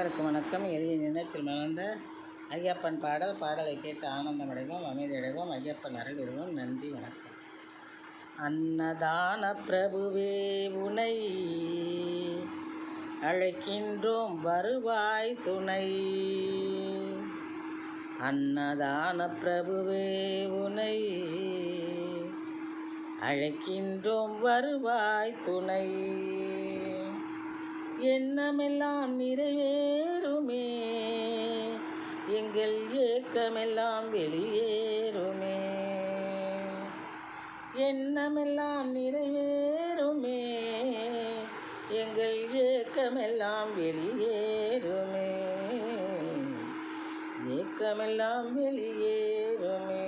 அனைவருக்கும் வணக்கம். எளிய நினைத்தில் மலர்ந்த ஐயப்பன் பாடலை கேட்டு ஆனந்தமடைவோம், அமைதியடைவோம். ஐயப்பன் அருளிடுவோம். நன்றி, வணக்கம். அன்னதான பிரபுவே உனை அழைக்கின்றோம், வருவாய் துணை. அன்னதான பிரபுவே உனை அழைக்கின்றோம், வருவாய் துணை. எண்ணமெல்லாம் நிறைவேறுமே, எங்கள் ஏக்கமெல்லாம் வெளியேறுமே. எண்ணமெல்லாம் நிறைவேறுமே, எங்கள் ஏக்கமெல்லாம் வெளியேறுமே. ஏக்கமெல்லாம் வெளியேறுமே.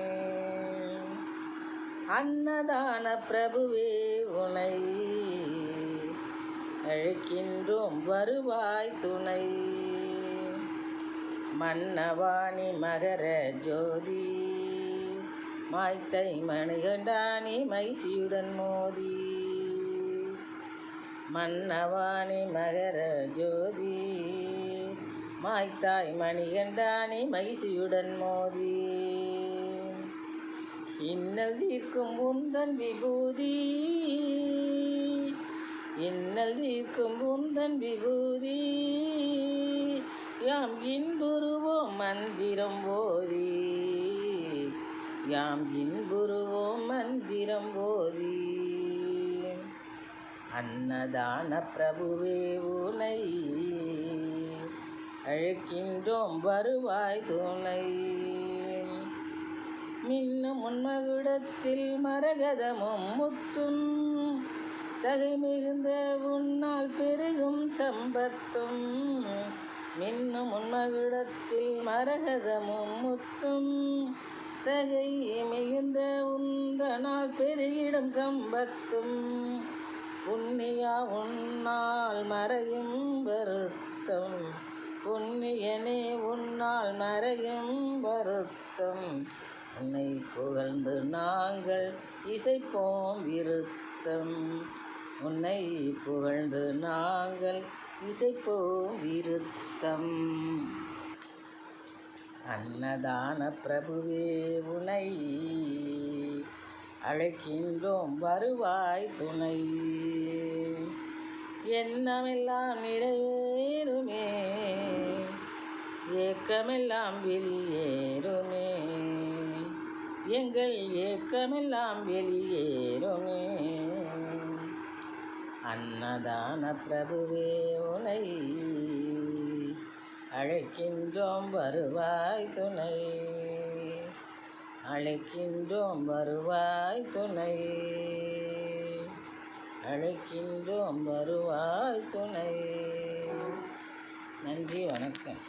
அன்னதான பிரபுவே உனை அழைக்கின்றோம், வருவாய் துணை. மன்னவாணி மகர ஜோதி மாய்த்தை மணிகண்டானி மைசியுடன் மோதி. மன்னவாணி மகர ஜோதி மாய்த்தாய் மணிகண்டானி மைசியுடன் மோதி. இன்னல் தீர்க்கும் உந்தன் விபூதி, இன்னல் தீர்க்கும் உந்தன் விபூதி. யாம் இன்புறுவோம் மந்திரம் ஓதி, யாம் இன்புறுவோம் மந்திரம் ஓதி. அன்னதான பிரபுவே உனை அழைக்கின்றோம், வருவாய் துணை. மின்னும் உன்மகுடத்தில் மரகதமும் முத்தும், தகை மிகுந்த உன்னால் பெருகும் சம்பத்தும். மின்னும் உன்மகுடத்தில் மரகதமும் முத்தும், தகை மிகுந்த உந்தனால் பெருகிடும் சம்பத்தும். புண்ணியா உன்னால் மறையும் வருத்தம், புண்ணியனே உன்னால் மறையும் வருத்தம். உன்னை புகழ்ந்து நாங்கள் இசைப்போம் விருத்தம், உன்னை புகழ்ந்து நாங்கள் இசைப்போம் விருத்தம். அன்னதான பிரபுவே உனை அழைக்கின்றோம், வருவாய் துணை. எண்ணமெல்லாம் நிறைவேறுமே, ஏக்கமெல்லாம் வெளியேறுமே. எங்கள் ஏக்கமெல்லாம் வெளியேறுமே. அன்னதான பிரபுவே உனை அழைக்கின்றோம், வருவாய் துணை. அழைக்கின்றோம், வருவாய் துணை. அழைக்கின்றோம், வருவாய் துணை. நன்றி, வணக்கம்.